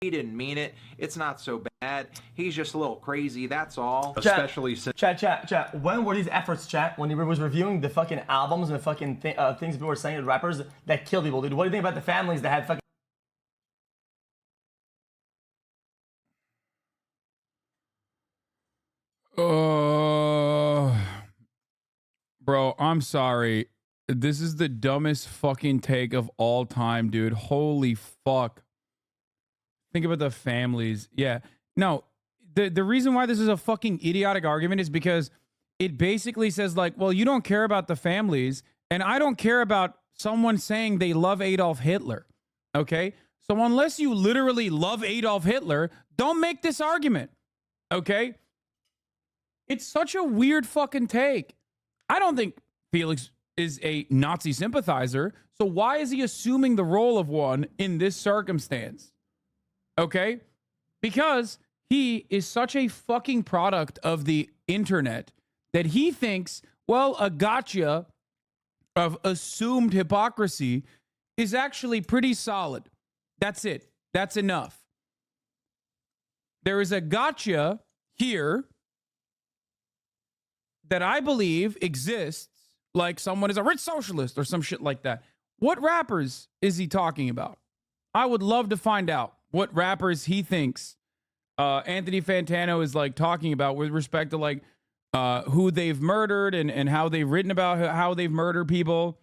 He didn't mean it. It's not so bad. He's just a little crazy, that's all. Especially since... Chat. When were these efforts, chat? When he was reviewing the fucking albums and the fucking things people were saying to rappers that kill people, dude. What do you think about the families that had fucking... Bro, I'm sorry. This is the dumbest fucking take of all time, dude. Holy fuck. Think about the families. Yeah. No, the reason why this is a fucking idiotic argument is because it basically says, like, well, you don't care about the families, and I don't care about someone saying they love Adolf Hitler. Okay? So unless you literally love Adolf Hitler, don't make this argument. Okay? It's such a weird fucking take. I don't think Felix is a Nazi sympathizer, so why is he assuming the role of one in this circumstance? Okay? Because he is such a fucking product of the internet that he thinks, well, a gotcha of assumed hypocrisy is actually pretty solid. That's it. That's enough. There is a gotcha here that I believe exists, like someone is a rich socialist or some shit like that. What rappers is he talking about? I would love to find out what rappers he thinks Anthony Fantano is like talking about with respect to like who they've murdered and how they've written about how they've murdered people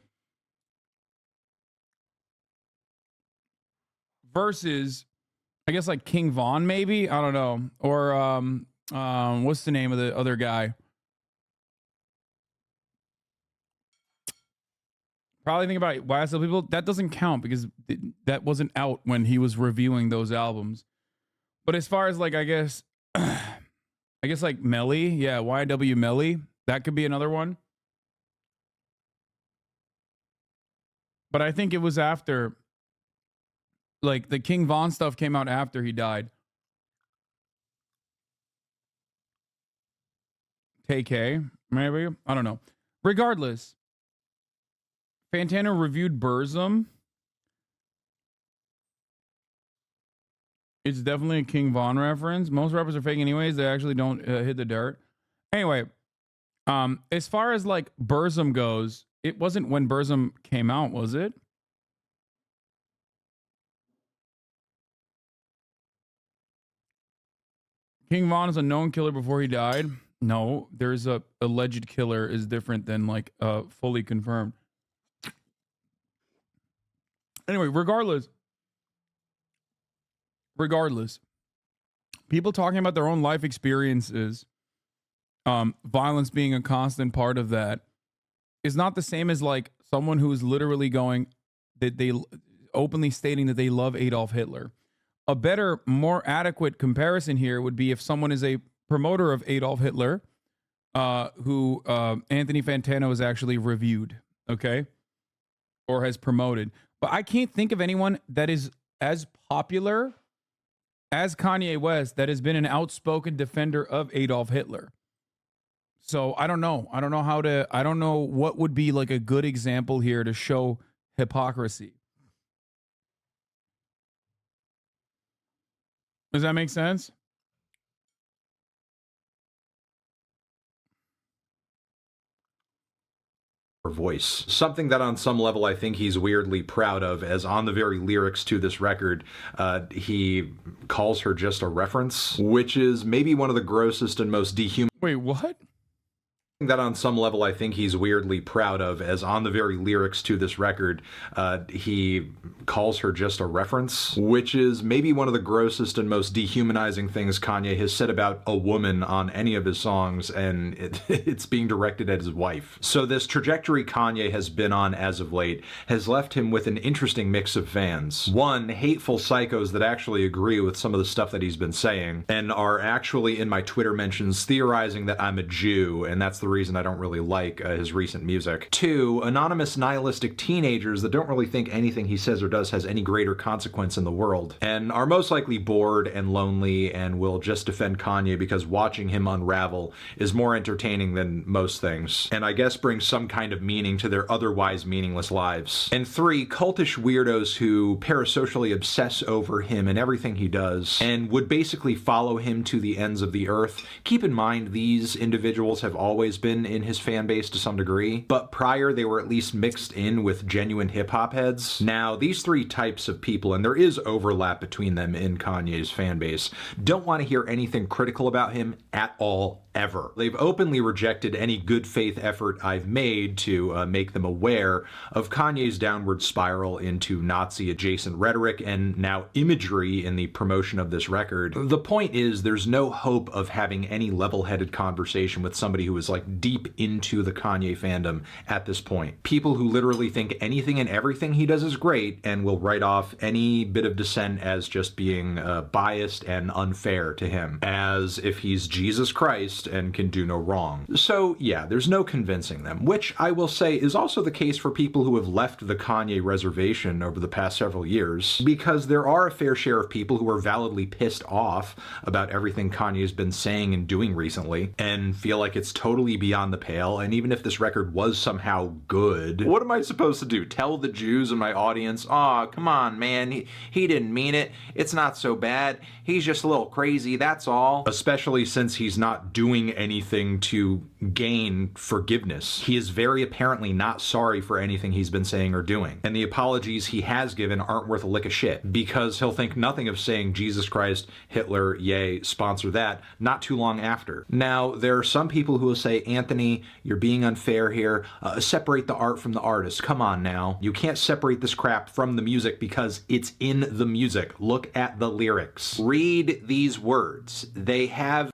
versus, I guess, like King Von, maybe, I don't know, or what's the name of the other guy? Probably think about YSL people. That doesn't count because that wasn't out when he was reviewing those albums. But as far as like, I guess like Melly, yeah, YW Melly, that could be another one. But I think it was after, like, the King Von stuff came out after he died. KK, maybe? I don't know. Regardless, Fantano reviewed Burzum. It's definitely a King Von reference. Most rappers are fake anyways. They actually don't hit the dirt. Anyway, as far as like Burzum goes, it wasn't when Burzum came out, was it? King Von is a known killer before he died. No, there's a alleged killer is different than like fully confirmed. Anyway, regardless, people talking about their own life experiences, violence being a constant part of that, is not the same as like someone who is literally going that they openly stating that they love Adolf Hitler. A better, more adequate comparison here would be if someone is a promoter of Adolf Hitler, who Anthony Fantano has actually reviewed, okay, or has promoted. But I can't think of anyone that is as popular as Kanye West that has been an outspoken defender of Adolf Hitler. So I don't know. I don't know what would be like a good example here to show hypocrisy. Does that make sense? Voice. Something that on some level I think he's weirdly proud of, as on the very lyrics to this record, he calls her just a reference, which is maybe one of the grossest and most dehumanizing. Wait, what? That on some level I think he's weirdly proud of, as on the very lyrics to this record, he calls her just a reference, which is maybe one of the grossest and most dehumanizing things Kanye has said about a woman on any of his songs, and it's being directed at his wife. So this trajectory Kanye has been on as of late has left him with an interesting mix of fans. One, hateful psychos that actually agree with some of the stuff that he's been saying, and are actually in my Twitter mentions theorizing that I'm a Jew, and that's the the reason I don't really like his recent music. 2, anonymous nihilistic teenagers that don't really think anything he says or does has any greater consequence in the world, and are most likely bored and lonely and will just defend Kanye because watching him unravel is more entertaining than most things, and I guess brings some kind of meaning to their otherwise meaningless lives. And 3, cultish weirdos who parasocially obsess over him and everything he does, and would basically follow him to the ends of the earth. Keep in mind, these individuals have always been in his fan base to some degree, but prior they were at least mixed in with genuine hip-hop heads. Now, these 3 types of people, and there is overlap between them in Kanye's fan base, don't want to hear anything critical about him at all, ever. They've openly rejected any good faith effort I've made to make them aware of Kanye's downward spiral into Nazi adjacent rhetoric and now imagery in the promotion of this record. The point is, there's no hope of having any level-headed conversation with somebody who is like deep into the Kanye fandom at this point. People who literally think anything and everything he does is great and will write off any bit of dissent as just being biased and unfair to him, as if he's Jesus Christ and can do no wrong. So yeah, there's no convincing them, which I will say is also the case for people who have left the Kanye reservation over the past several years, because there are a fair share of people who are validly pissed off about everything Kanye's been saying and doing recently, and feel like it's totally beyond the pale, and even if this record was somehow good, what am I supposed to do? Tell the Jews in my audience, "Aw, come on, man, he didn't mean it. It's not so bad. He's just a little crazy, that's all." Especially since he's not doing anything to gain forgiveness. He is very apparently not sorry for anything he's been saying or doing, and the apologies he has given aren't worth a lick of shit, because he'll think nothing of saying Jesus Christ, Hitler, yay, sponsor that, not too long after. Now, there are some people who will say, "Anthony, you're being unfair here. Separate the art from the artist. Come on now. You can't separate this crap from the music because it's in the music. Look at the lyrics. Read these words. They have..."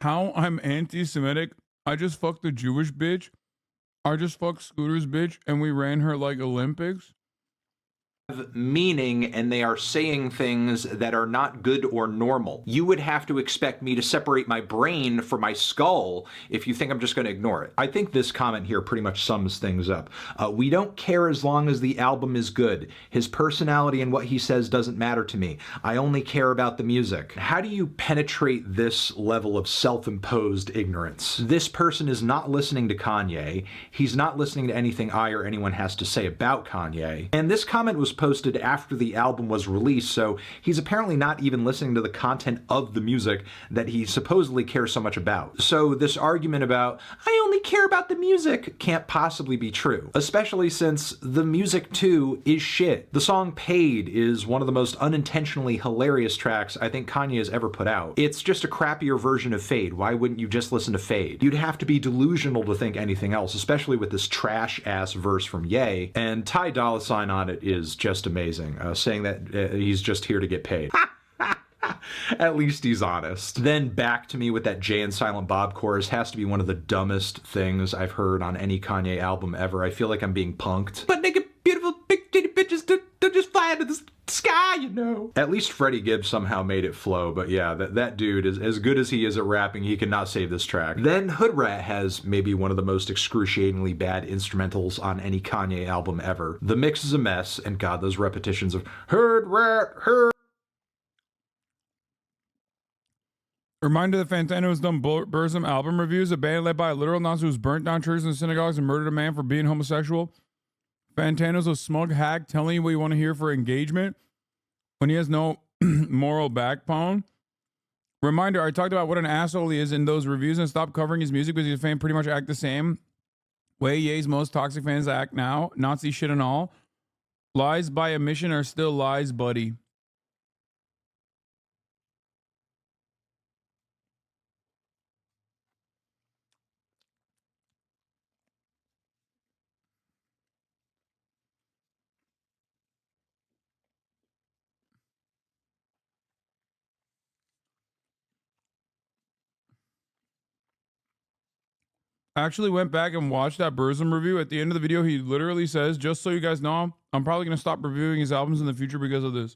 How I'm anti-Semitic? I just fucked a Jewish bitch. I just fucked Scooter's bitch, and we ran her like Olympics. Meaning, and they are saying things that are not good or normal. You would have to expect me to separate my brain from my skull if you think I'm just going to ignore it. I think this comment here pretty much sums things up. We don't care as long as the album is good. His personality and what he says doesn't matter to me. I only care about the music. How do you penetrate this level of self-imposed ignorance? This person is not listening to Kanye. He's not listening to anything I or anyone has to say about Kanye. And this comment was posted after the album was released, so he's apparently not even listening to the content of the music that he supposedly cares so much about. So this argument about, "I only care about the music," can't possibly be true, especially since the music too is shit. The song Paid is one of the most unintentionally hilarious tracks I think Kanye has ever put out. It's just a crappier version of Fade. Why wouldn't you just listen to Fade? You'd have to be delusional to think anything else, especially with this trash-ass verse from Ye, and Ty Dolla $ign on it is just amazing, saying that he's just here to get paid. At least he's honest. Then Back to Me with that Jay and Silent Bob chorus has to be one of the dumbest things I've heard on any Kanye album ever. I feel like I'm being punked. But naked, beautiful, big titty bitches don't just fly into the sky, you know. At least Freddie Gibbs somehow made it flow, but yeah, that dude is as good as he is at rapping. He cannot save this track. Then Hood Rat has maybe one of the most excruciatingly bad instrumentals on any Kanye album ever. The mix is a mess, and God, those repetitions of Hood Rat, Hood. Reminder that Fantano has done Burzum album reviews, a band led by a literal Nazi who's burnt down churches and synagogues and murdered a man for being homosexual. Fantano's a smug hack telling you what you want to hear for engagement when he has no moral backbone. Reminder, I talked about what an asshole he is in those reviews and stopped covering his music because his fans pretty much act the same way Ye's most toxic fans act now. Nazi shit and all. Lies by omission are still lies, buddy. I actually went back and watched that Burzum review. At the end of the video, he literally says, "Just so you guys know, I'm probably going to stop reviewing his albums in the future because of this.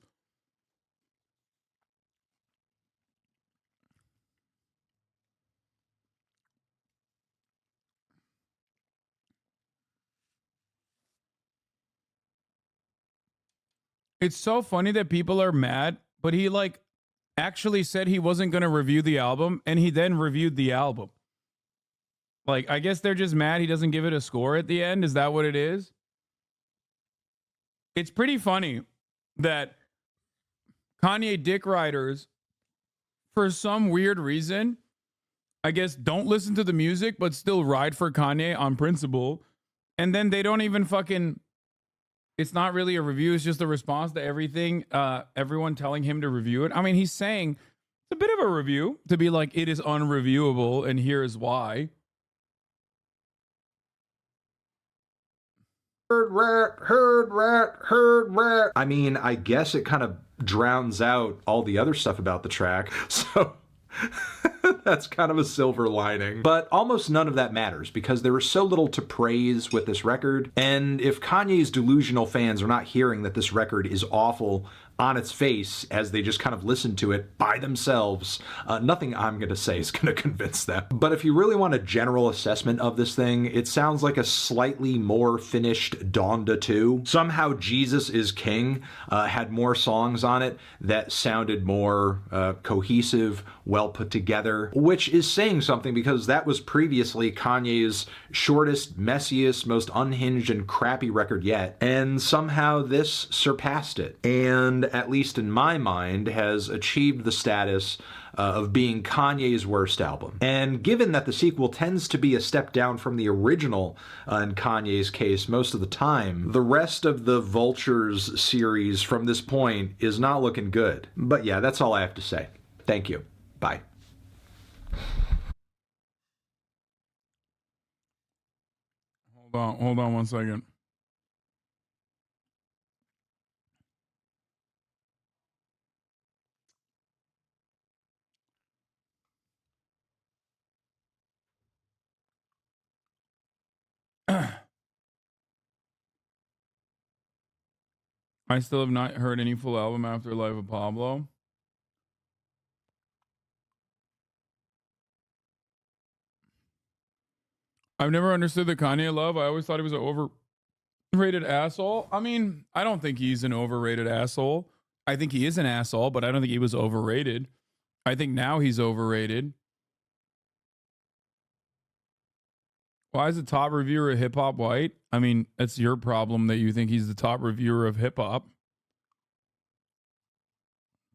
It's so funny that people are mad, but he like actually said he wasn't going to review the album and he then reviewed the album. Like, I guess they're just mad he doesn't give it a score at the end. Is that what it is? It's pretty funny that Kanye dick riders, for some weird reason, I guess don't listen to the music, but still ride for Kanye on principle. And then they don't even fucking, it's not really a review. It's just a response to everything. Everyone telling him to review it. I mean, he's saying it's a bit of a review to be like, it is unreviewable and here's why. Heard rat. I mean, I guess it kind of drowns out all the other stuff about the track. So that's kind of a silver lining. But almost none of that matters because there is so little to praise with this record. And if Kanye's delusional fans are not hearing that this record is awful on its face as they just kind of listen to it by themselves, nothing I'm going to say is going to convince them. But if you really want a general assessment of this thing, it sounds like a slightly more finished Donda 2. Somehow Jesus is King had more songs on it that sounded more cohesive, well put together, which is saying something because that was previously Kanye's shortest, messiest, most unhinged and crappy record yet, and somehow this surpassed it. And at least in my mind, has achieved the status of being Kanye's worst album. And given that the sequel tends to be a step down from the original in Kanye's case most of the time, the rest of the Vultures series from this point is not looking good. But yeah, that's all I have to say. Thank you. Bye. Hold on 1 second. I still have not heard any full album after Life of Pablo. I've never understood the Kanye love. I always thought he was an overrated asshole. I mean, I don't think he's an overrated asshole. I think he is an asshole, but I don't think he was overrated. I think now he's overrated. Why is the top reviewer of hip hop white? I mean, that's your problem that you think he's the top reviewer of hip hop.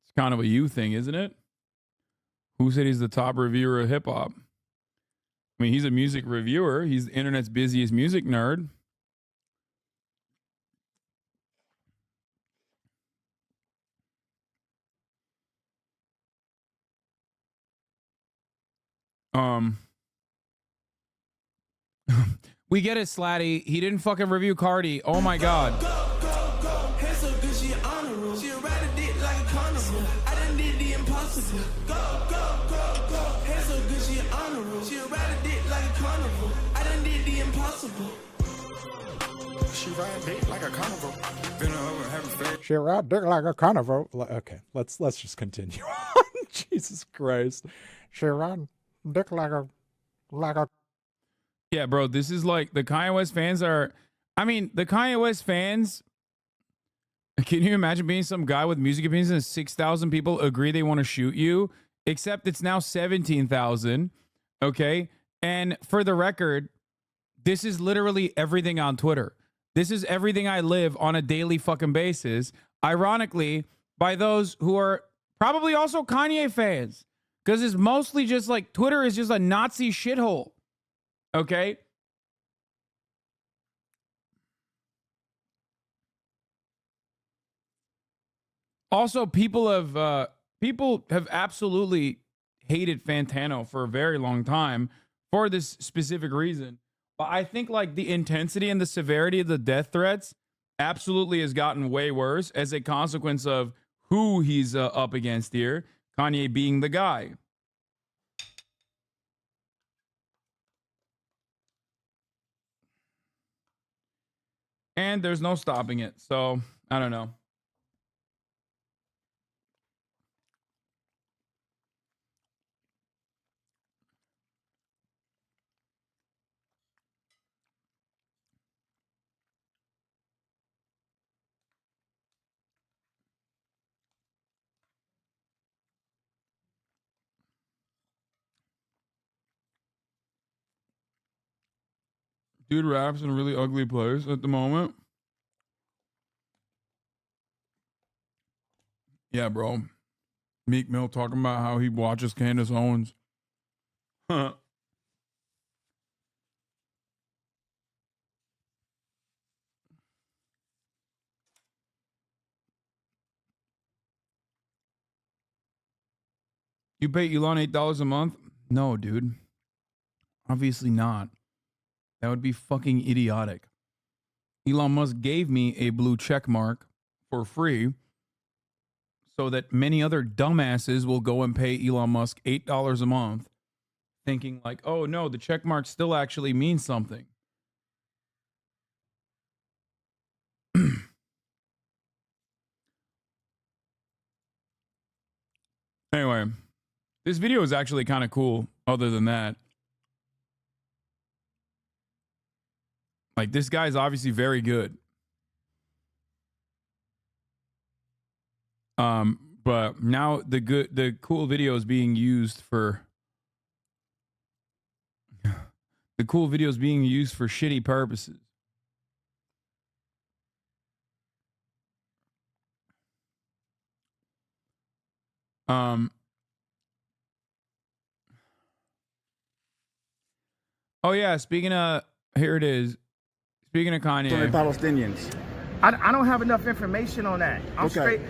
It's kind of a you thing, isn't it? Who said he's the top reviewer of hip hop? I mean, he's a music reviewer. He's the internet's busiest music nerd. We get it, Slatty. He didn't fucking review Cardi. Oh my god. She ride dick like a carnival. She ride dick like a carnival. Okay, let's just continue on. Jesus Christ. She ride dick like a Yeah, bro, this is like the Kanye West fans are. I mean, the Kanye West fans. Can you imagine being some guy with music opinions and 6,000 people agree they want to shoot you? Except it's now 17,000. Okay. And for the record, this is literally everything on Twitter. This is everything I live on a daily fucking basis. Ironically, by those who are probably also Kanye fans. Because it's mostly just like Twitter is just a Nazi shithole. Okay. Also, people have absolutely hated Fantano for a very long time for this specific reason. But I think like the intensity and the severity of the death threats absolutely has gotten way worse as a consequence of who he's up against here. Kanye being the guy. And there's no stopping it. So I don't know. Dude raps in a really ugly place at the moment. Yeah, bro. Meek Mill talking about how he watches Candace Owens. Huh. You pay Elon $8 a month? No, dude. Obviously not. That would be fucking idiotic. Elon Musk gave me a blue check mark for free so that many other dumbasses will go and pay Elon Musk $8 a month thinking like, oh no, the check mark still actually means something. Anyway, this video is actually kind of cool other than that. Like, this guy's obviously very good. But now the cool video is being used for shitty purposes. Oh yeah, speaking of, here it is. Speaking of Kanye. The Palestinians. I don't have enough information on that. I'm Okay.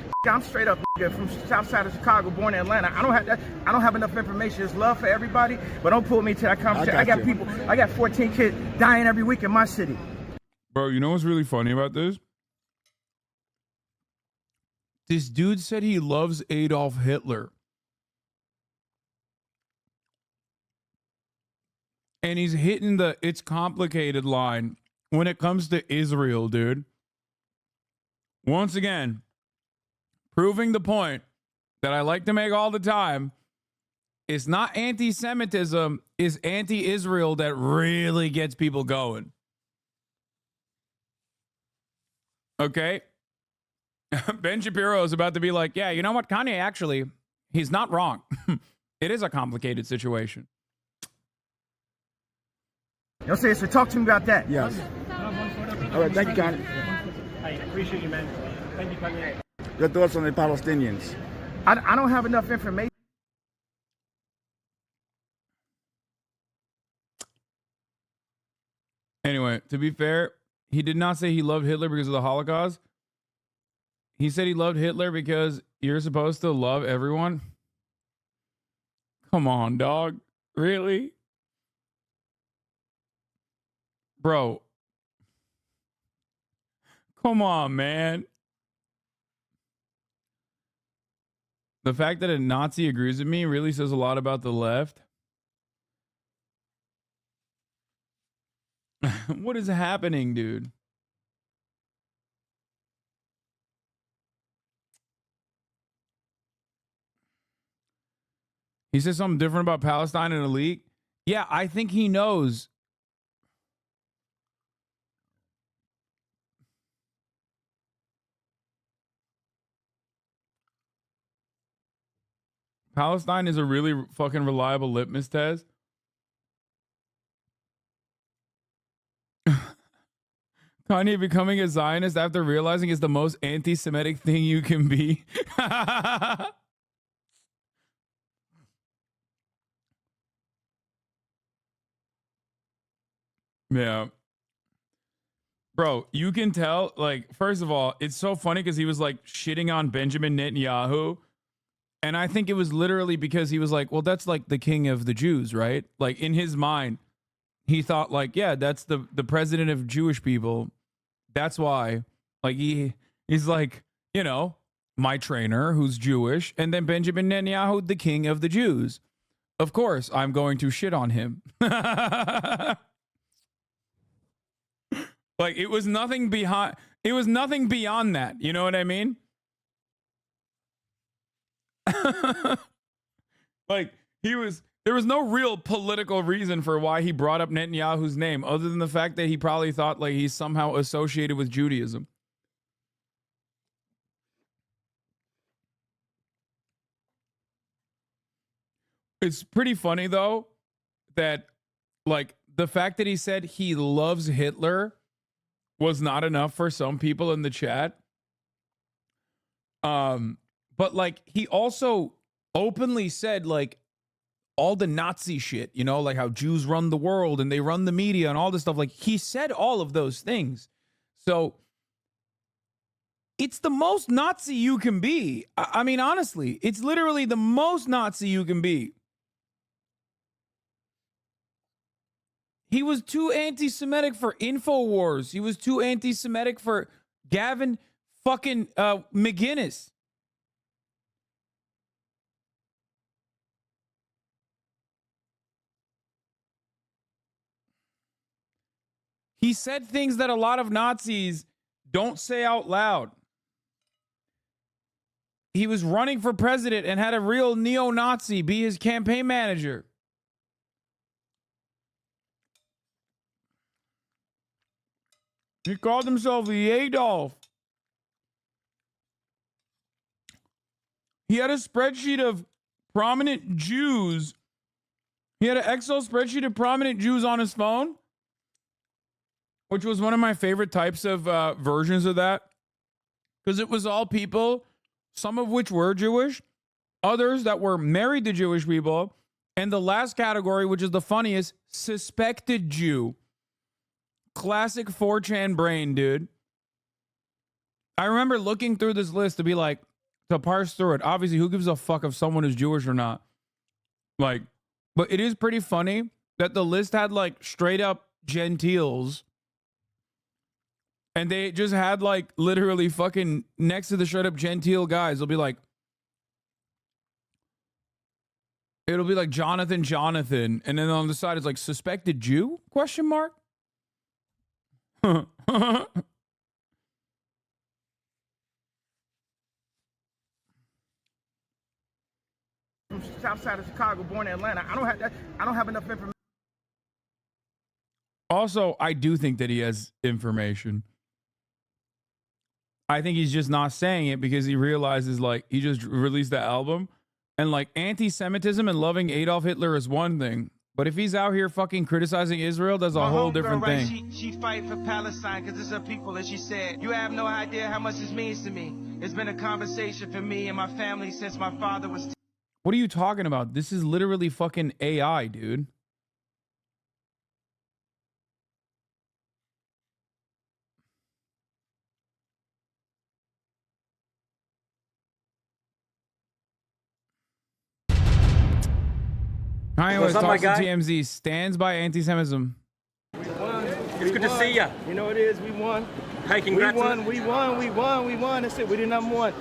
straight up nigga from south side of Chicago, born in Atlanta. I don't have enough information. It's love for everybody, but don't pull me to that conversation. I got 14 kids dying every week in my city. Bro, you know what's really funny about this? This dude said he loves Adolf Hitler. And he's hitting the it's complicated line when it comes to Israel, dude. Once again, proving the point that I like to make all the time. It's not anti-Semitism, it's anti-Israel that really gets people going. Okay? Ben Shapiro is about to be like, yeah, you know what? Kanye actually, he's not wrong. It is a complicated situation. You know what I'm saying? So talk to me about that. Yes. All right, thank you, Kanye. I appreciate you, man. Thank you, Kanye. Your thoughts on the Palestinians? I don't have enough information. Anyway, to be fair, he did not say he loved Hitler because of the Holocaust. He said he loved Hitler because you're supposed to love everyone. Come on, dog. Really? Bro. Come on, man. The fact that a Nazi agrees with me really says a lot about the left. What is happening, dude? He says something different about Palestine in a leak. Yeah, I think he knows. Palestine is a really fucking reliable litmus test. Kanye becoming a Zionist after realizing it's the most anti-Semitic thing you can be. Yeah. Bro, you can tell, like, first of all, it's so funny because he was like shitting on Benjamin Netanyahu. And I think it was literally because he was like, well, that's like the king of the Jews, right? Like in his mind, he thought like, yeah, that's the president of Jewish people. That's why, like, he's like, you know, my trainer who's Jewish, and then Benjamin Netanyahu, the king of the Jews. Of course, I'm going to shit on him. Like it was nothing behind. It was nothing beyond that. You know what I mean? Like there was no real political reason for why he brought up Netanyahu's name, other than the fact that he probably thought like he's somehow associated with Judaism. It's pretty funny though that like the fact that he said he loves Hitler was not enough for some people in the chat. But like he also openly said like all the Nazi shit, you know, like how Jews run the world and they run the media and all this stuff. Like he said all of those things. So it's the most Nazi you can be. I mean, honestly, it's literally the most Nazi you can be. He was too anti-Semitic for InfoWars. He was too anti-Semitic for Gavin fucking McGinnis. He said things that a lot of Nazis don't say out loud. He was running for president and had a real neo-Nazi be his campaign manager. He called himself the Adolf. He had a spreadsheet of prominent Jews. He had an Excel spreadsheet of prominent Jews on his phone, which was one of my favorite types of versions of that, because it was all people, some of which were Jewish, others that were married to Jewish people, and the last category, which is the funniest, suspected Jew. Classic 4chan brain, dude. I remember looking through this list to be like, to parse through it. Obviously, who gives a fuck if someone is Jewish or not? Like, but it is pretty funny that the list had like straight up Gentiles. And they just had like literally fucking next to the straight up Gentile guys. It'll be like Jonathan. And then on the side it's like suspected Jew? Question mark? From south side of Chicago, born in Atlanta. I don't have enough information. Also, I do think that he has information. I think he's just not saying it because he realizes like he just released the album and like anti-Semitism and loving Adolf Hitler is one thing. But if he's out here fucking criticizing Israel, that's a whole different thing. She fight for Palestine because it's her people, and she said, you have no idea how much this means to me. It's been a conversation for me and my family since my father was... What are you talking about? This is literally fucking AI, dude. Kanye West talks to TMZ, stands by anti-Semitism. It's good to see you. You know what it is? We won. Hey, congrats. We won. That's it. We did number one.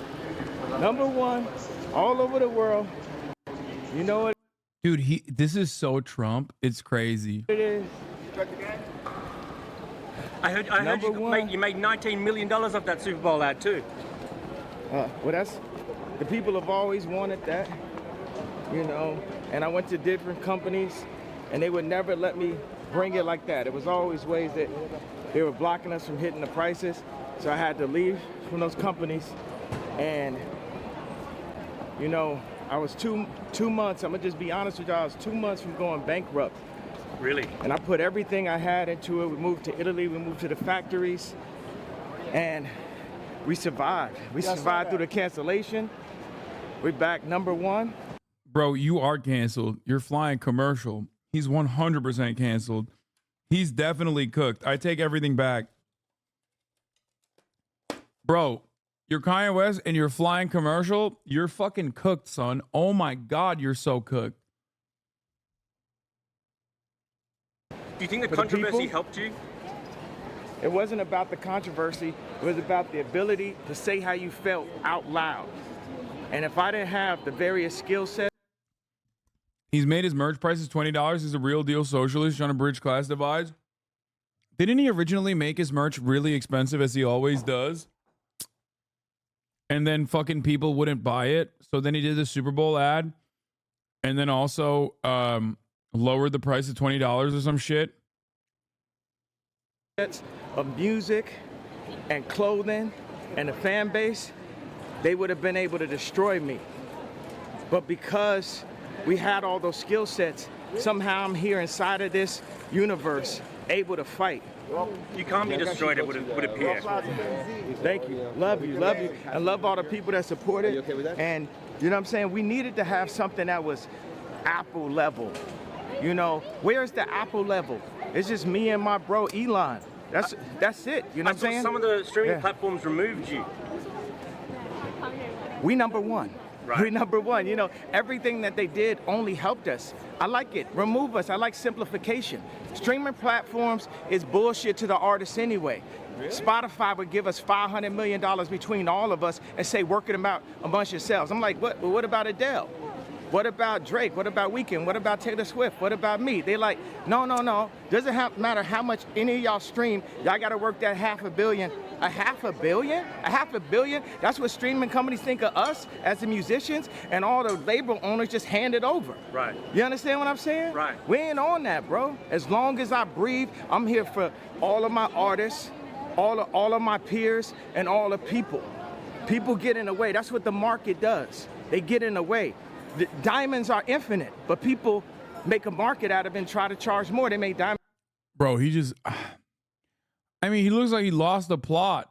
Number one, all over the world. You know what? Dude, this is so Trump. It's crazy. It is. I heard you made $19 million off that Super Bowl ad too. Well, that's the people have always wanted that, you know. And I went to different companies, and they would never let me bring it like that. It was always ways that they were blocking us from hitting the prices. So I had to leave from those companies, and you know, I was two months. I'm gonna just be honest with y'all. I was 2 months from going bankrupt. Really? And I put everything I had into it. We moved to Italy. We moved to the factories, and we survived. We survived through the cancellation. We're back number one. Bro, you are canceled. You're flying commercial. He's 100% canceled. He's definitely cooked. I take everything back. Bro, you're Kanye West and you're flying commercial. You're fucking cooked, son. Oh my God, you're so cooked. Do you think the controversy helped you? It wasn't about the controversy. It was about the ability to say how you felt out loud. And if I didn't have the various skill sets, He's made his merch prices $20. He's a real deal socialist trying to bridge class divides. Didn't he originally make his merch really expensive as he always does? And then fucking people wouldn't buy it. So then he did the Super Bowl ad. And then also lowered the price to $20 or some shit. Of music and clothing and the fan base, they would have been able to destroy me. But because we had all those skill sets, somehow I'm here inside of this universe, able to fight. You can't be destroyed, it would appear. Thank you. Love you. Love you. I love all the people that support it. And you know what I'm saying? We needed to have something that was Apple level. You know, where's the Apple level? It's just me and my bro Elon. That's it. You know what I'm saying? Some of the streaming platforms removed you. We number one. Right. We number one. You know, everything that they did only helped us. I like it. Remove us. I like simplification. Streaming platforms is bullshit to the artists anyway. Spotify would give us $500 million between all of us and say, work it out amongst yourselves. I'm like, what about Adele? What about Drake? What about Weeknd? What about Taylor Swift? What about me? They like, no. Doesn't matter how much any of y'all stream. Y'all got to work that $500 million. $500 million? $500 million? That's what streaming companies think of us as the musicians, and all the label owners just hand it over. Right. You understand what I'm saying? Right. We ain't on that, bro. As long as I breathe, I'm here for all of my artists, all of my peers, and all the people. People get in the way. That's what the market does. They get in the way. The diamonds are infinite, but people make a market out of it and try to charge more. They make diamonds. Bro, he just... I mean, he looks like he lost the plot.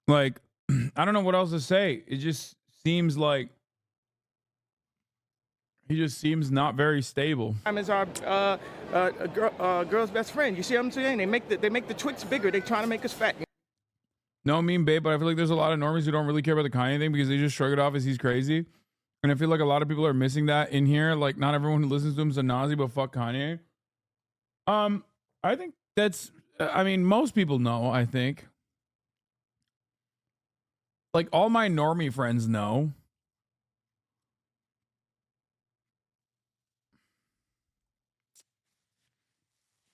Like, I don't know what else to say. It just seems like he just seems not very stable. Diamonds are a girl's best friend. You see what I'm saying? They make the Twix bigger. They're trying to make us fat. No, I mean, babe, but I feel like there's a lot of normies who don't really care about the Kanye thing because they just shrug it off as he's crazy. And I feel like a lot of people are missing that in here. Like, not everyone who listens to him is a Nazi, but fuck Kanye. I think that's, I mean, most people know, I think. Like, all my normie friends know.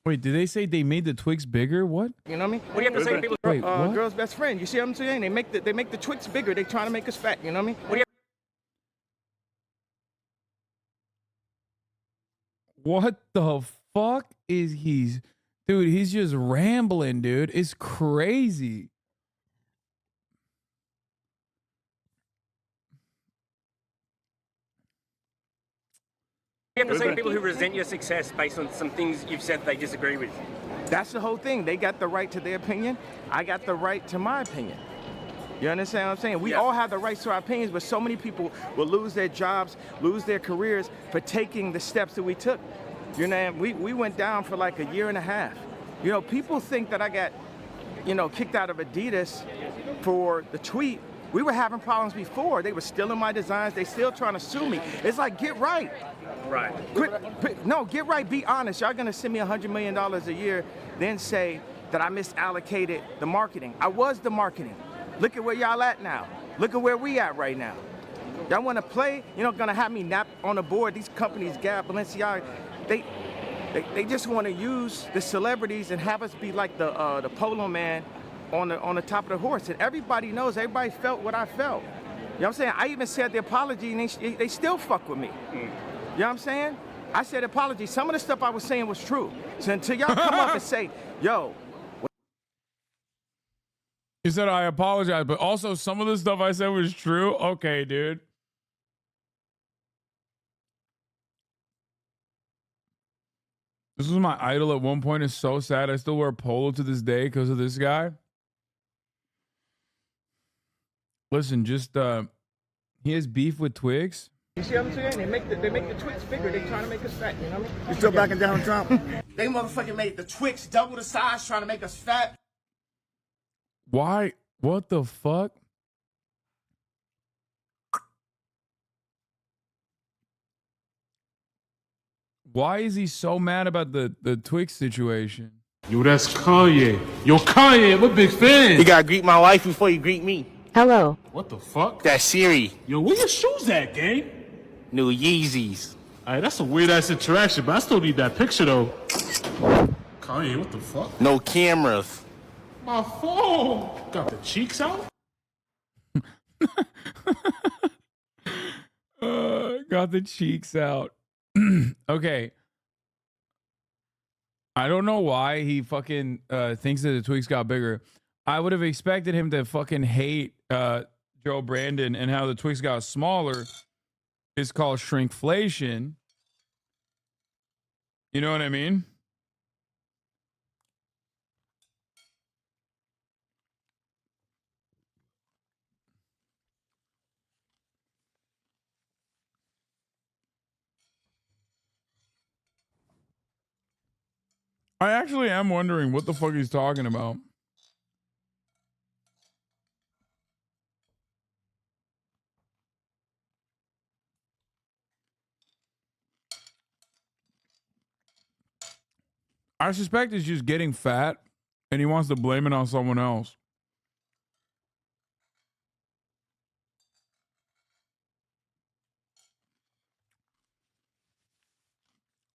Wait, did they say they made the Twix bigger? What? You know what I mean? What do you have to say to people? Wait, what? Girl's best friend. You see what I'm saying? They make the Twix bigger. They're trying to make us fat. You know what I mean? What do you What the fuck is he? Dude, he's just rambling, dude. It's crazy. have to say to people who resent your success based on some things you've said they disagree with? That's the whole thing. They got the right to their opinion. I got the right to my opinion. You understand what I'm saying? We all have the rights to our opinions, but so many people will lose their jobs, lose their careers for taking the steps that we took. You know, we went down for like a year and a half. You know, people think that I got, you know, kicked out of Adidas for the tweet. We were having problems before. They were stealing my designs. They still trying to sue me. It's like, get right. Right. No, get right. Be honest. Y'all gonna send me $100 million a year, then say that I misallocated the marketing. I was the marketing. Look at where y'all at now. Look at where we at right now. Y'all want to play? You're not gonna have me nap on the board. These companies, Gap, Balenciaga, they just want to use the celebrities and have us be like the polo man on the top of the horse. And everybody knows. Everybody felt what I felt. You know what I'm saying? I even said the apology, and they still fuck with me. You know what I'm saying? I said apology. Some of the stuff I was saying was true. So until y'all come up and say, yo. He said, I apologize, but also some of the stuff I said was true. Okay, dude. This was my idol at one point. It's so sad. I still wear polo to this day because of this guy. Listen, just he has beef with Twix. You see what I'm saying? They make the Twix bigger. They trying to make us fat. You know what I mean? You still backing down Trump? They motherfucking made the Twix double the size, trying to make us fat. Why? What the fuck? Why is he so mad about the Twix situation? Yo, that's Kanye. Yo, Kanye, I'm a big fan. You gotta greet my wife before you greet me. Hello. What the fuck? That's Siri. Yo, where your shoes at, gang? New Yeezys. All right, that's a weird ass interaction, but I still need that picture though. Kanye, what the fuck? No cameras. My phone. Got the cheeks out? Got the cheeks out. Okay. I don't know why he fucking thinks that the tweaks got bigger. I would have expected him to fucking hate Joe Brandon and how the tweaks got smaller. It's called shrinkflation. You know what I mean? I actually am wondering what the fuck he's talking about. I suspect he's just getting fat and he wants to blame it on someone else.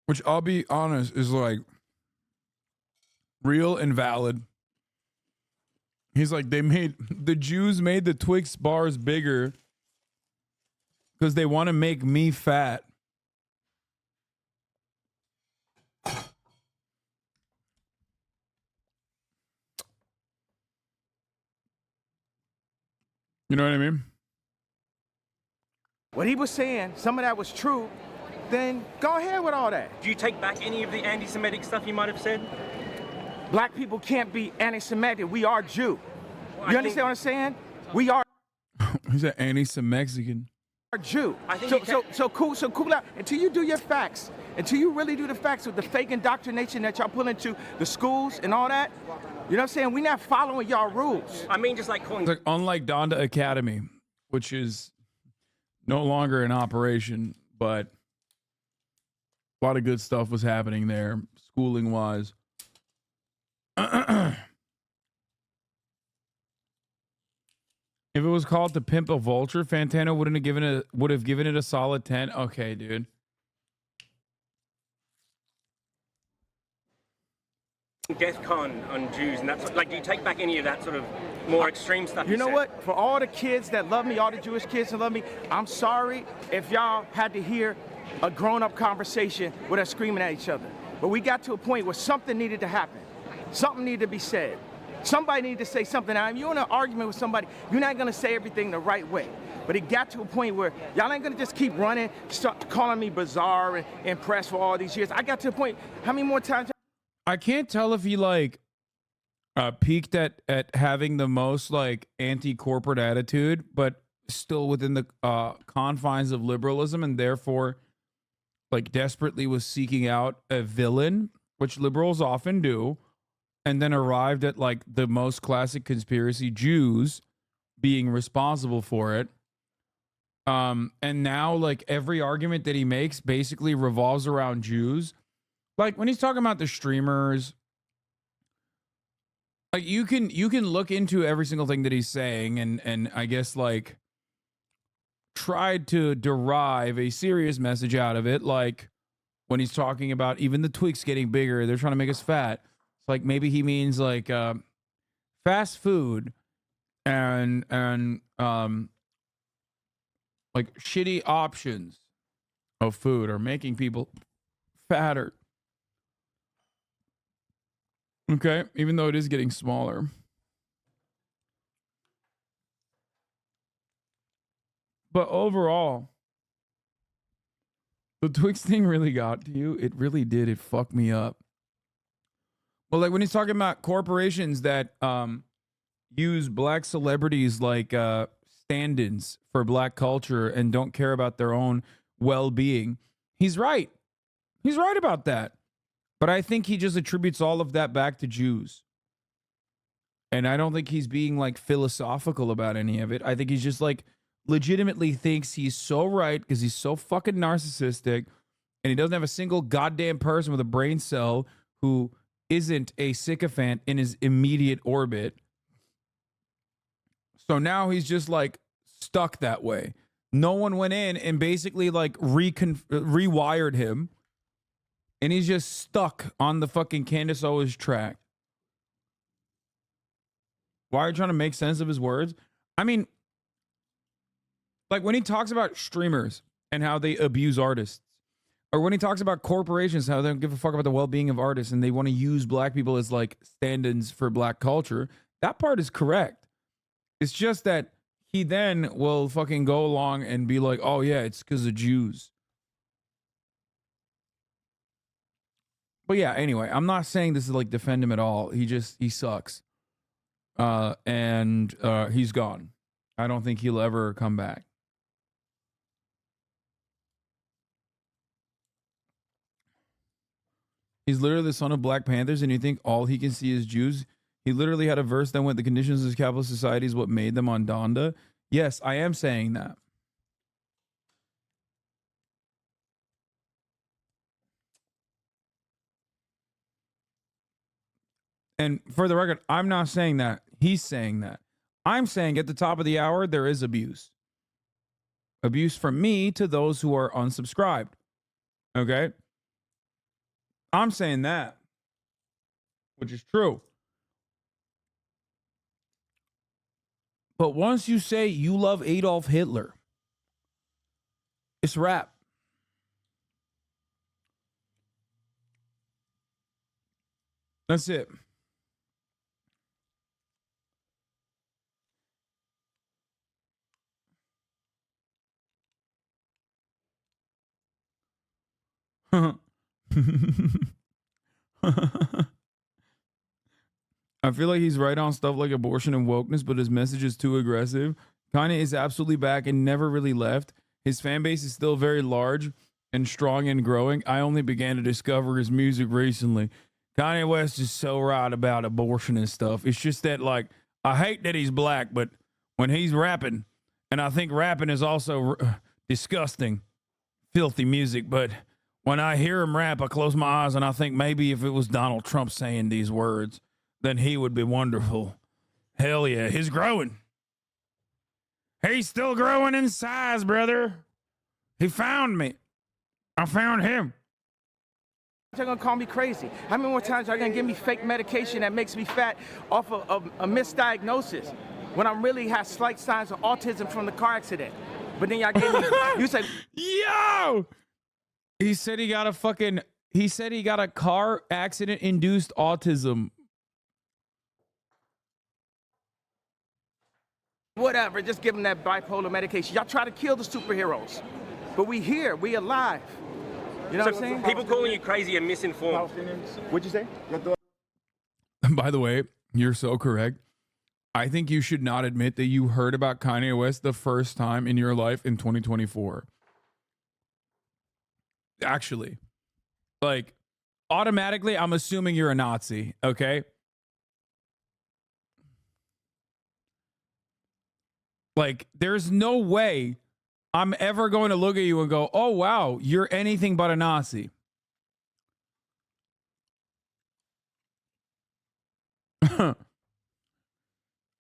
Which I'll be honest is like real and valid. He's like, the Jews made the Twix bars bigger because they want to make me fat. You know what I mean? What he was saying, some of that was true, then go ahead with all that. Do you take back any of the anti-Semitic stuff you might have said? Black people can't be anti-Semitic. We are Jew. Well, You understand what I'm saying? We are He's an anti-Mexican. Jew. I think So cool out. Until you do your facts, until you really do the facts with the fake indoctrination that y'all pull into the schools and all that, you know what I'm saying? We're not following y'all rules. I mean, just like calling. It's like unlike Donda Academy, which is no longer in operation, but a lot of good stuff was happening there, schooling wise. If it was called To Pimp a Vulture, Fantano would have given it a solid 10. Okay, dude. Death con on Jews and that's like, do you take back any of that sort of more extreme stuff? You know said? what? For all the kids that love me, all the Jewish kids that love me, I'm sorry if y'all had to hear a grown-up conversation with us screaming at each other. But we got to a point where something needed to happen. Something needed to be said. Somebody needed to say something. Now, if you're in an argument with somebody, you're not going to say everything the right way. But it got to a point where y'all ain't going to just keep running, start calling me bizarre and impressed for all these years. I got to a point, how many more times? I can't tell if he like peaked at having the most like anti-corporate attitude, but still within the confines of liberalism, and therefore like desperately was seeking out a villain, which liberals often do, and then arrived at like the most classic conspiracy, Jews being responsible for it. And now like every argument that he makes basically revolves around Jews. Like when he's talking about the streamers, like you can look into every single thing that he's saying and I guess like tried to derive a serious message out of it. Like when he's talking about even the tweaks getting bigger, they're trying to make us fat. It's like maybe he means like fast food and like shitty options of food are making people fatter. Okay, even though it is getting smaller. But overall, the Twix thing really got to you. It really did. It fucked me up. Well, like when he's talking about corporations that use black celebrities like stand-ins for black culture and don't care about their own well-being, he's right. He's right about that. But I think he just attributes all of that back to Jews. And I don't think he's being like philosophical about any of it. I think he's just like legitimately thinks he's so right because he's so fucking narcissistic and he doesn't have a single goddamn person with a brain cell who isn't a sycophant in his immediate orbit. So now he's just like stuck that way. No one went in and basically like rewired him. And he's just stuck on the fucking Candace Owens track. Why are you trying to make sense of his words? I mean, like when he talks about streamers and how they abuse artists, or when he talks about corporations, how they don't give a fuck about the well-being of artists and they want to use black people as like stand-ins for black culture, that part is correct. It's just that he then will fucking go along and be like, oh yeah, it's because of Jews. But yeah, anyway, I'm not saying this is like defend him at all. He sucks. And he's gone. I don't think he'll ever come back. He's literally the son of Black Panthers, and you think all he can see is Jews? He literally had a verse that went, the conditions of this capitalist society is what made them on Donda. Yes, I am saying that. And for the record, I'm not saying that. He's saying that. I'm saying at the top of the hour, there is abuse. Abuse from me to those who are unsubscribed. Okay? I'm saying that, which is true. But once you say you love Adolf Hitler, it's rap. That's it. I feel like he's right on stuff like abortion and wokeness, but his message is too aggressive. Kanye is absolutely back and never really left. His fan base is still very large and strong and growing. I only began to discover his music recently. Kanye West is so right about abortion and stuff. It's just that, like, I hate that he's black, but when he's rapping, and I think rapping is also disgusting, filthy music, but when I hear him rap, I close my eyes and I think maybe if it was Donald Trump saying these words, then he would be wonderful. Hell yeah, he's growing. He's still growing in size, brother. He found me. I found him. They're gonna call me crazy. How many more times are they gonna give me fake medication that makes me fat off of a misdiagnosis when I really have slight signs of autism from the car accident? But then y'all gave me, you said, yo! He said he got a car accident induced autism. whatever, just give them that bipolar medication. Y'all try to kill the superheroes, but we here, we alive. You know what I'm saying? People calling you crazy and misinformed. What'd you say? By the way, you're so correct. I think you should not admit that you heard about Kanye West the first time in your life in 2024. Actually, like, automatically, I'm assuming you're a Nazi, okay? Like, there's no way I'm ever going to look at you and go, oh, wow, you're anything but a Nazi.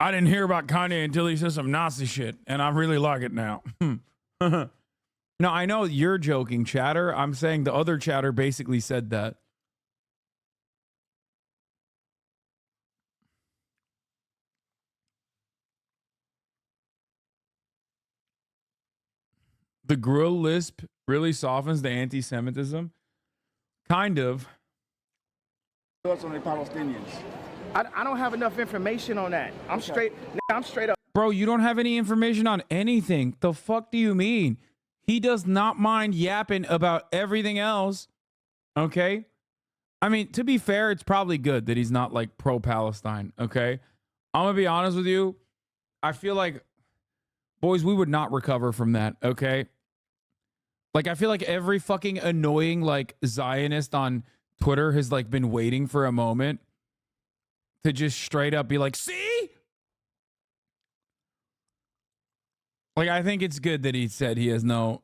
I didn't hear about Kanye until he said some Nazi shit, and I really like it now. No, I know you're joking, chatter. I'm saying the other chatter basically said that. The grill lisp really softens the anti-Semitism. Kind of. Thoughts on the Palestinians? I don't have enough information on that. I'm straight up. Bro, you don't have any information on anything. The fuck do you mean? He does not mind yapping about everything else. Okay? I mean, to be fair, it's probably good that he's not like pro-Palestine. Okay? I'm gonna be honest with you. I feel like, boys, we would not recover from that. Okay? Like, I feel like every fucking annoying like Zionist on Twitter has like been waiting for a moment to just straight up be like, see? Like, I think it's good that he said he has no...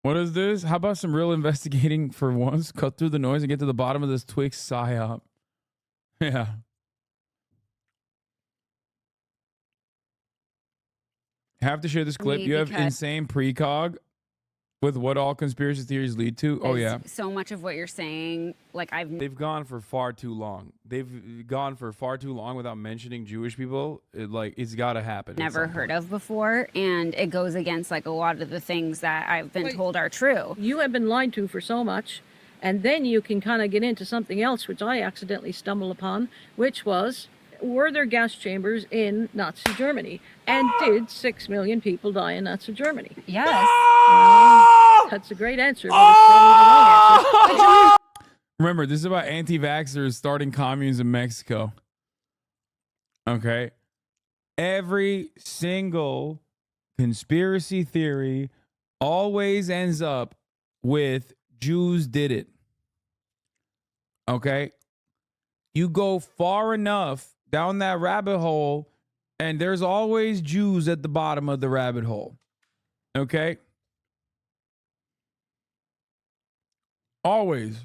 What is this? How about some real investigating for once? Cut through the noise and get to the bottom of this Twix psyop. Yeah. Have to share this clip. Me, You have because- insane precog with what all conspiracy theories lead to. Oh yeah. So much of what you're saying, like They've gone for far too long. They've gone for far too long without mentioning Jewish people. It's got to happen. never heard of before, and it goes against like a lot of the things that I've been told are true. You have been lied to for so much, and then you can kind of get into something else, which I accidentally stumbled upon, which was, were there gas chambers in Nazi Germany? And did 6 million people die in Nazi Germany? Yes. That's a great answer, but it's probably the wrong answer. Remember, this is about anti-vaxxers starting communes in Mexico. Okay. Every single conspiracy theory always ends up with Jews did it. Okay. You go far enough down that rabbit hole, and there's always Jews at the bottom of the rabbit hole. Okay. Always.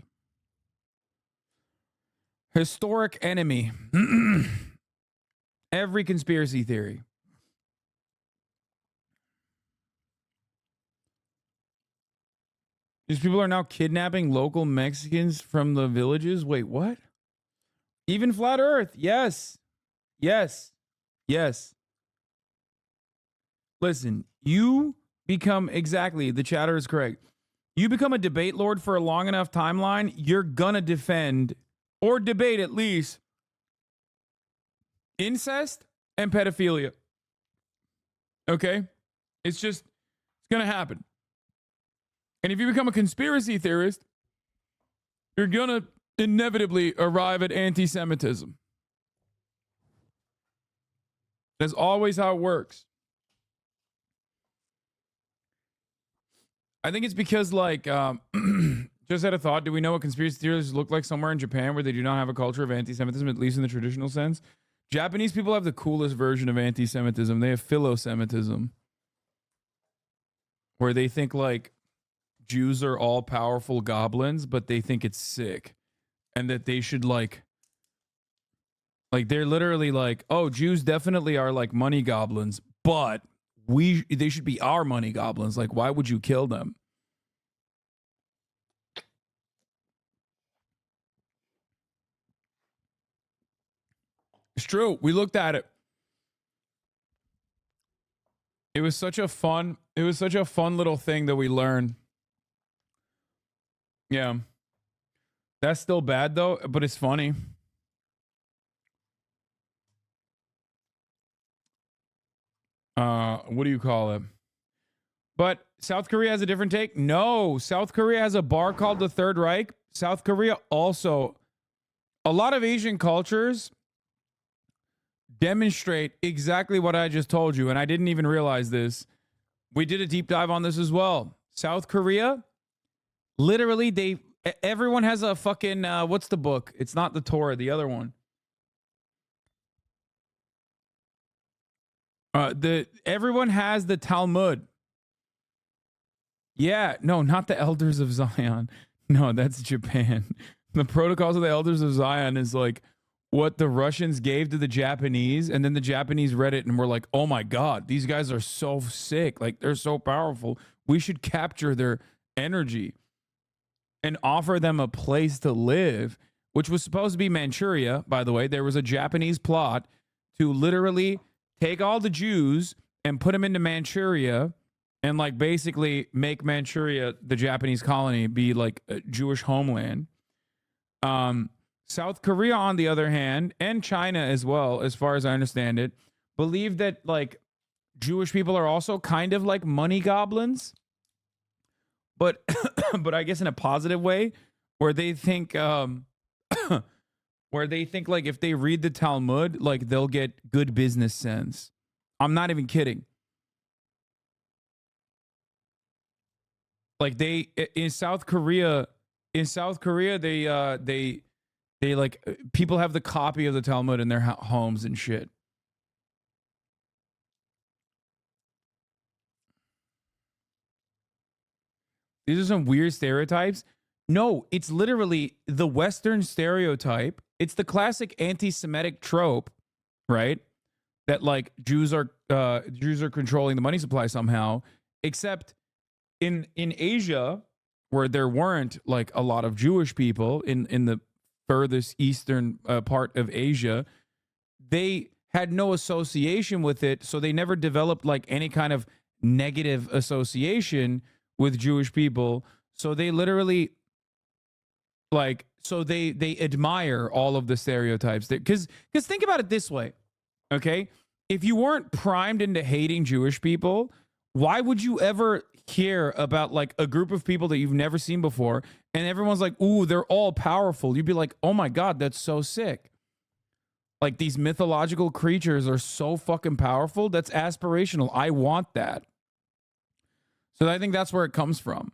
Historic enemy. Every conspiracy theory. These people are now kidnapping local Mexicans from the villages. Wait, what? Even flat earth. Yes. Yes. Yes. Listen, you become exactly, the chatter is correct. You become a debate lord for a long enough timeline, you're gonna defend or debate at least incest and pedophilia. Okay? It's gonna happen. And if you become a conspiracy theorist, you're gonna inevitably arrive at anti-Semitism. That's always how it works. I think it's because, like, just had a thought. Do we know what conspiracy theorists look like somewhere in Japan where they do not have a culture of anti-Semitism, at least in the traditional sense? Japanese people have the coolest version of anti-Semitism. They have philo-Semitism, where they think, like, Jews are all powerful goblins, but they think it's sick. And that they should, like they're literally like, oh, Jews definitely are like money goblins, but they should be our money goblins. Like, why would you kill them? It's true. We looked at it. It was such a fun little thing that we learned. Yeah. That's still bad though, but it's funny. What do you call it? But South Korea has a different take. No, South Korea has a bar called the Third Reich. South Korea also, a lot of Asian cultures demonstrate exactly what I just told you, and I didn't even realize this. We did a deep dive on this as well. South Korea, literally, everyone has a fucking, what's the book? It's not the Torah, the other one. Everyone has the Talmud. Yeah, no, not the Elders of Zion. No, that's Japan. The Protocols of the Elders of Zion is like what the Russians gave to the Japanese, and then the Japanese read it and were like, oh my God, these guys are so sick. Like, they're so powerful. We should capture their energy and offer them a place to live, which was supposed to be Manchuria, by the way. There was a Japanese plot to literally take all the Jews and put them into Manchuria and, like, basically make Manchuria, the Japanese colony, be like a Jewish homeland. South Korea, on the other hand, and China as well, as far as I understand it, believe that, like, Jewish people are also kind of like money goblins, but but I guess in a positive way, where they think like if they read the Talmud, like, they'll get good business sense. I'm not even kidding. Like, they in South Korea, they like, people have the copy of the Talmud in their homes and shit. These are some weird stereotypes. No, it's literally the Western stereotype. It's the classic anti-Semitic trope, right? that like Jews are controlling the money supply somehow, except in Asia, where there weren't like a lot of Jewish people in the furthest eastern part of Asia, they had no association with it, so they never developed like any kind of negative association with Jewish people. So they literally like they admire all of the stereotypes, because think about it this way, okay? If you weren't primed into hating Jewish people, why would you ever hear about like a group of people that you've never seen before and everyone's like, ooh, they're all powerful? You'd be like, oh my God, that's so sick. Like these mythological creatures are so fucking powerful. That's aspirational. I want that. So I think that's where it comes from.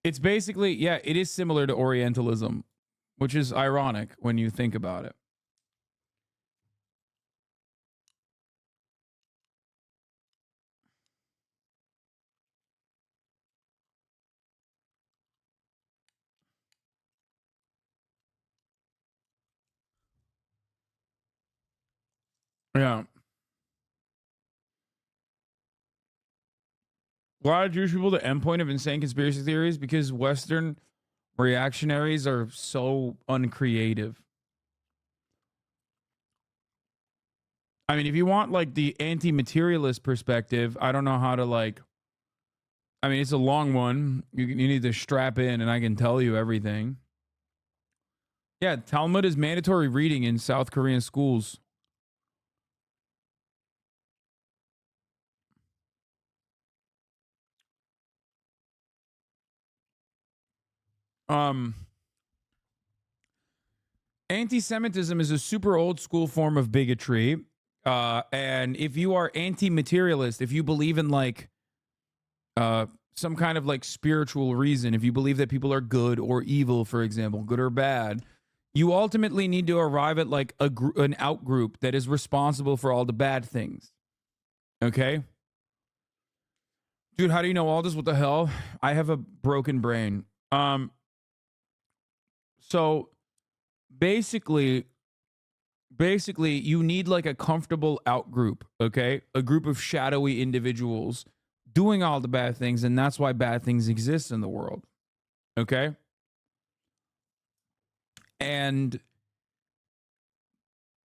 It's basically, yeah, it is similar to Orientalism, which is ironic when you think about it. Yeah. Why are Jewish people the endpoint of insane conspiracy theories? Because Western reactionaries are so uncreative. I mean, if you want like the anti-materialist perspective, I don't know how to like. I mean, it's a long one. You need to strap in, and I can tell you everything. Yeah, Talmud is mandatory reading in South Korean schools. Anti-Semitism is a super old school form of bigotry. And if you are anti-materialist, if you believe in like some kind of like spiritual reason, if you believe that people are good or evil, for example, good or bad, you ultimately need to arrive at like an out-group that is responsible for all the bad things. Okay? Dude, how do you know all this? What the hell? I have a broken brain. So basically you need like a comfortable out group, okay? A group of shadowy individuals doing all the bad things, and that's why bad things exist in the world. Okay? And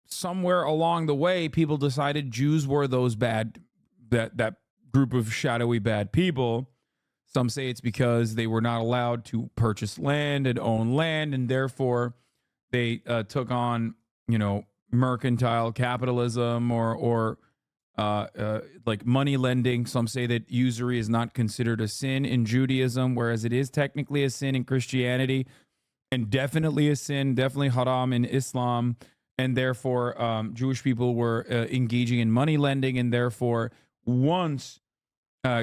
somewhere along the way, people decided Jews were those bad, that group of shadowy bad people. Some say it's because they were not allowed to purchase land and own land, and therefore they took on, you know, mercantile capitalism or like money lending. Some say that usury is not considered a sin in Judaism, whereas it is technically a sin in Christianity, and definitely a sin, definitely haram in Islam. And therefore, Jewish people were engaging in money lending, and therefore, once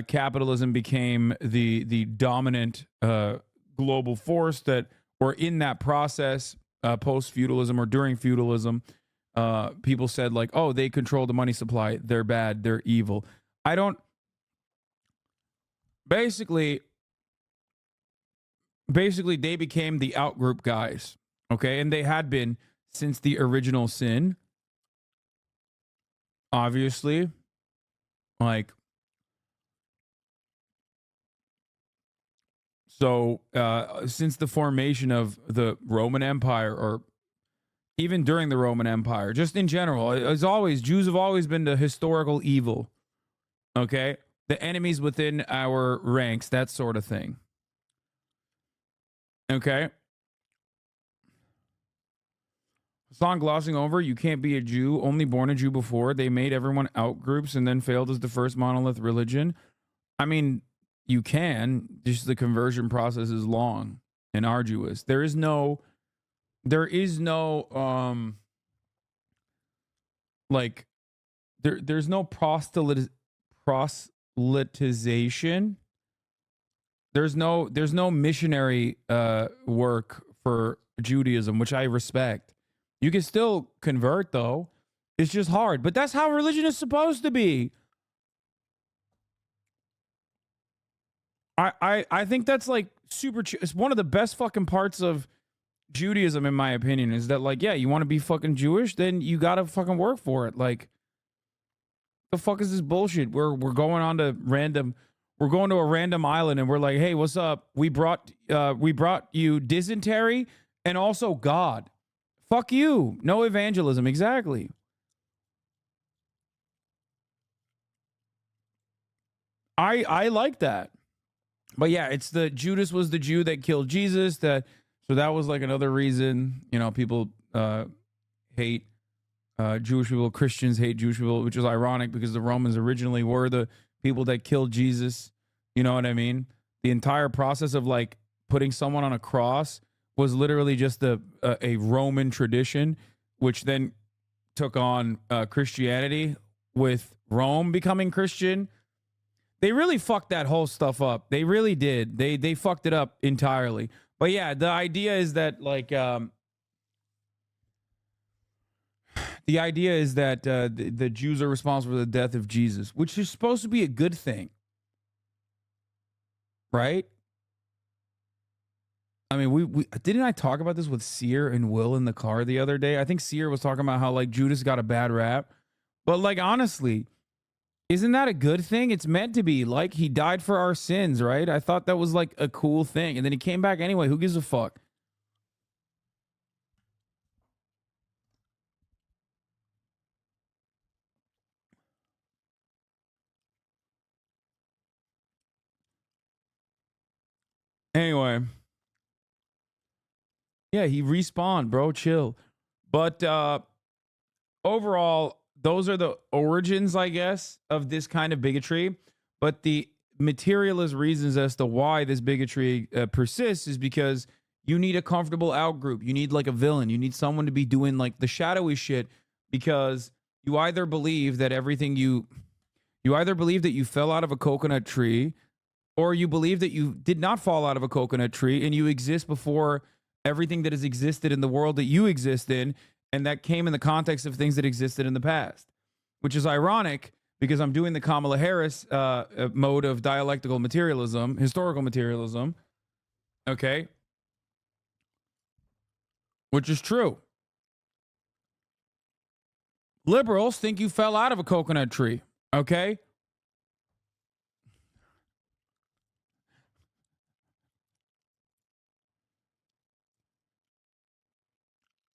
capitalism became the dominant global force that, or in that process, post feudalism or during feudalism, people said like, oh, they control the money supply, they're bad, they're evil. I don't. Basically, they became the outgroup guys, okay, and they had been since the original sin. Obviously, like. So since the formation of the Roman Empire, or even during the Roman Empire, just in general, as always, Jews have always been the historical evil. Okay? The enemies within our ranks, that sort of thing. Okay? Song glossing over, you can't be a Jew, only born a Jew before. They made everyone out groups and then failed as the first monolith religion. I mean, you can, just the conversion process is long and arduous. There's no like there's no proselytization. There's no missionary work for Judaism, which I respect. You can still convert though. It's just hard, but that's how religion is supposed to be. I think that's like super. It's one of the best fucking parts of Judaism, in my opinion, is that like, yeah, you want to be fucking Jewish, then you gotta fucking work for it. Like, the fuck is this bullshit? We're going on to random. We're going to a random island, and we're like, hey, what's up? We brought you dysentery and also God. Fuck you. No evangelism. Exactly. I like that. But yeah, it's the Judas was the Jew that killed Jesus. So that was like another reason, you know, people hate Jewish people. Christians hate Jewish people, which is ironic because the Romans originally were the people that killed Jesus. You know what I mean? The entire process of like putting someone on a cross was literally just a Roman tradition, which then took on Christianity with Rome becoming Christian. They really fucked that whole stuff up. They really did. They fucked it up entirely. But yeah, the idea is that like the Jews are responsible for the death of Jesus, which is supposed to be a good thing, right? I mean, we didn't I talk about this with Sear and Will in the car the other day? I think Sear was talking about how like Judas got a bad rap, but like honestly, isn't that a good thing? It's meant to be. Like, he died for our sins, right? I thought that was like a cool thing, and then he came back anyway. Who gives a fuck? Anyway, yeah, he respawned, bro. Chill. But overall, those are the origins, I guess, of this kind of bigotry. But the materialist reasons as to why this bigotry persists is because you need a comfortable outgroup. You need like a villain. You need someone to be doing like the shadowy shit, because you either believe that you either believe that you fell out of a coconut tree, or you believe that you did not fall out of a coconut tree and you exist before everything that has existed in the world that you exist in, and that came in the context of things that existed in the past, which is ironic because I'm doing the Kamala Harris mode of dialectical materialism, historical materialism, okay? Which is true. Liberals think you fell out of a coconut tree, okay?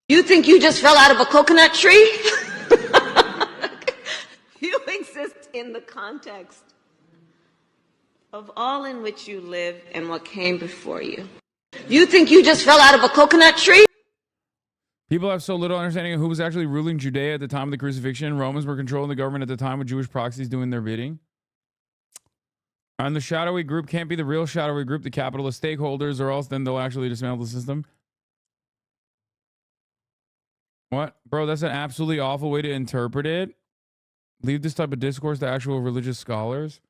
You think you just fell out of a coconut tree? You exist in the context of all in which you live and what came before you. You think you just fell out of a coconut tree? People have so little understanding of who was actually ruling Judea at the time of the crucifixion. Romans were controlling the government at the time with Jewish proxies doing their bidding. And the shadowy group can't be the real shadowy group, the capitalist stakeholders, or else then they'll actually dismantle the system. What? Bro, that's an absolutely awful way to interpret it. Leave this type of discourse to actual religious scholars.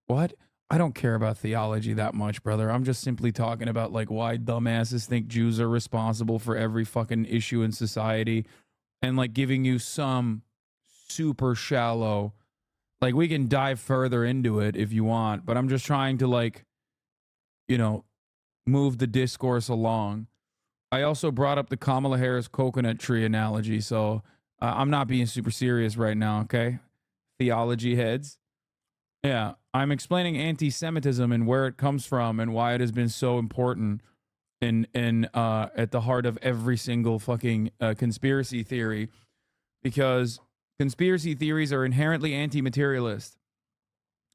What? I don't care about theology that much, brother. I'm just simply talking about like why dumbasses think Jews are responsible for every fucking issue in society, and like giving you some super shallow, like we can dive further into it if you want, but I'm just trying to like, you know, move the discourse along. I also brought up the Kamala Harris coconut tree analogy, so I'm not being super serious right now, okay? Theology heads. Yeah, I'm explaining anti-Semitism and where it comes from and why it has been so important in at the heart of every single fucking conspiracy theory, because conspiracy theories are inherently anti-materialist,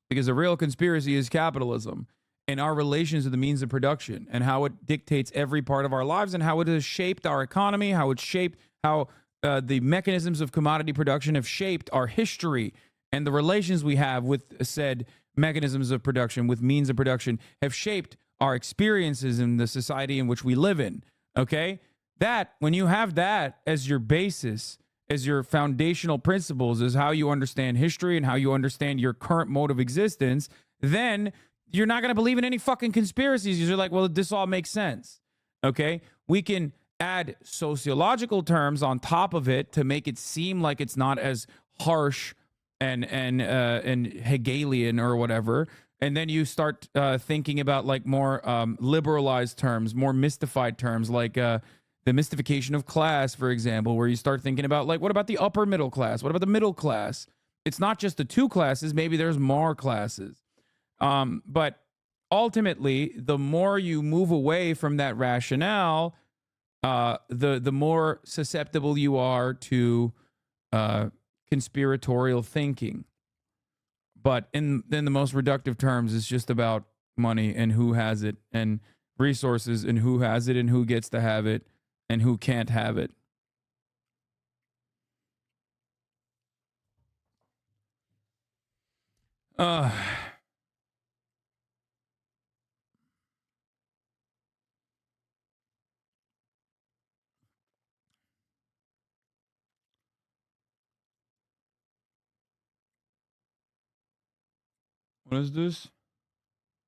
because the real conspiracy is capitalism and our relations to the means of production and how it dictates every part of our lives and how it has shaped our economy, how it's shaped how the mechanisms of commodity production have shaped our history, and the relations we have with said mechanisms of production, with means of production, have shaped our experiences in the society in which we live in, okay? That, when you have that as your basis, as your foundational principles, is how you understand history and how you understand your current mode of existence, then you're not going to believe in any fucking conspiracies. You're like, well, this all makes sense, okay? We can add sociological terms on top of it to make it seem like it's not as harsh and Hegelian or whatever, and then you start thinking about like more liberalized terms, more mystified terms, like the mystification of class, for example, where you start thinking about, like, what about the upper middle class? What about the middle class? It's not just the two classes. Maybe there's more classes. But ultimately, the more you move away from that rationale, the more susceptible you are to conspiratorial thinking. But in the most reductive terms, it's just about money and who has it, and resources and who has it and who gets to have it and who can't have it. What is this?